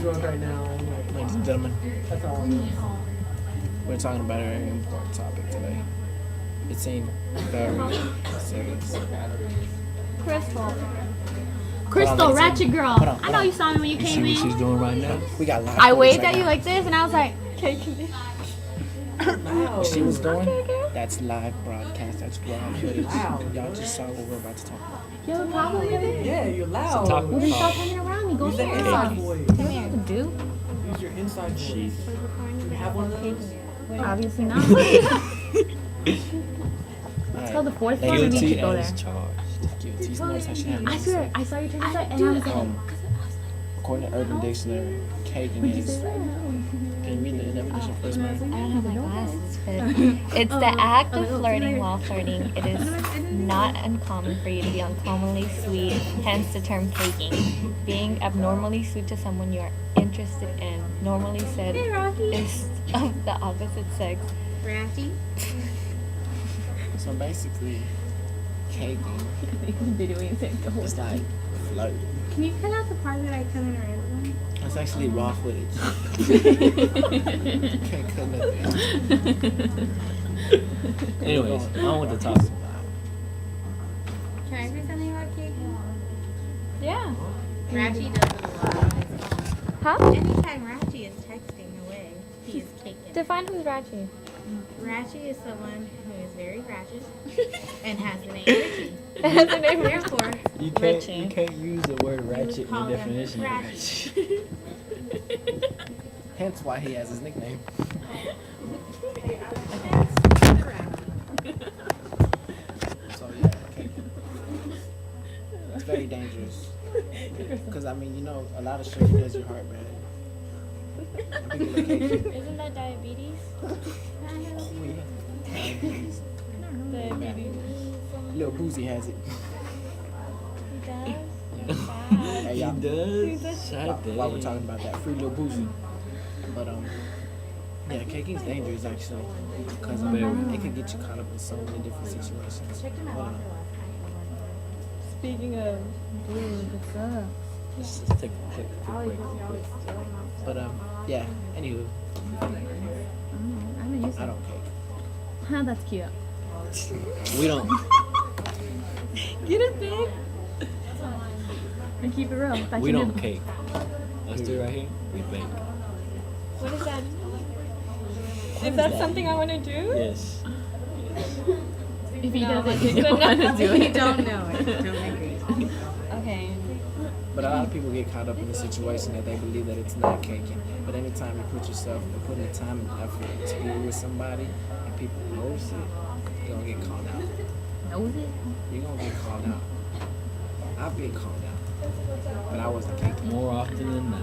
drunk right now. Ladies and gentlemen, That's all. we're talking about a very important topic today. It seemed very serious. Crystal, Ratchet girl. Hold on. I know you saw me when you You see came what she's in. doing right now? We got live I footage waved right at you now. like this, and I was like, "Okay, can you?" What she was doing, Okay. that's live broadcast. That's live footage. Wow. Y'all just saw what we're about to talk about. You have a problem with it? Yeah, you're loud. topic. Well, then stop hanging around me. Go Use the somewhere inside else. voice. What do you have to do? Use your inside voice. Jeez. Do you have one of those? Obviously not. It's called the fourth floor. Maybe you Guilty should go as there. charged. Guilty. You notice how she had I swear, I saw you turn this way, and I was like, According to Urban Dictionary, caking is. Can you read the definition first, man? I don't have my glasses, but it's the act of flirting while flirting. It is not uncommon for you to be uncommonly sweet, hence the term caking. Being abnormally sweet to someone you are interested in, normally said "Hey, Rocky." is of the opposite sex. Ratchet. So basically, caking is like flirt. Can you cut out the part that I cut in red one? It's actually raw footage. Can't cut nothing. Anyways, on with the topic. Can I say something about cake? Yeah. Ratchet does it a lot. Huh? Anytime Ratchet is texting away, he is caking. Define who's Ratchet. Ratchet is someone who is very ratchet and has the name Richie. That's the name. Therefore, You Richie. can't use the word ratchet in Call the him definition of Ratchet. ratchet. Hence why he has his nickname. So yeah, caking. It's very dangerous. Because I mean, you know, a lot of sugar does your heart bad. And people are caking. Isn't that diabetes? Oh yeah. Diabetes. Lil Boozy has it. He does? Hey, y'all. He does. While we're talking about that, free Lil Boozy. But yeah, caking's dangerous actually, because it could get you caught up in so many different situations. Speaking of dude, what's up? Let's just take a quick break. But yeah. Anywho, I'm gonna use I don't cake. Huh, that's cute. We don't. Get it, babe. And keep it real. Thought We you don't knew. cake. Us two right here, we bake. What is that? If that's something I want to do? Yes. If he doesn't, you don't want to do We it. don't know it. Don't agree. Okay. But a lot of people get caught up in a situation that they believe that it's not caking. But anytime you put yourself and put in the time and effort to be with somebody and people notice it, you're gonna get called out. Knows it? You're gonna get called out. I've been called out, but I wasn't caking. More often than not.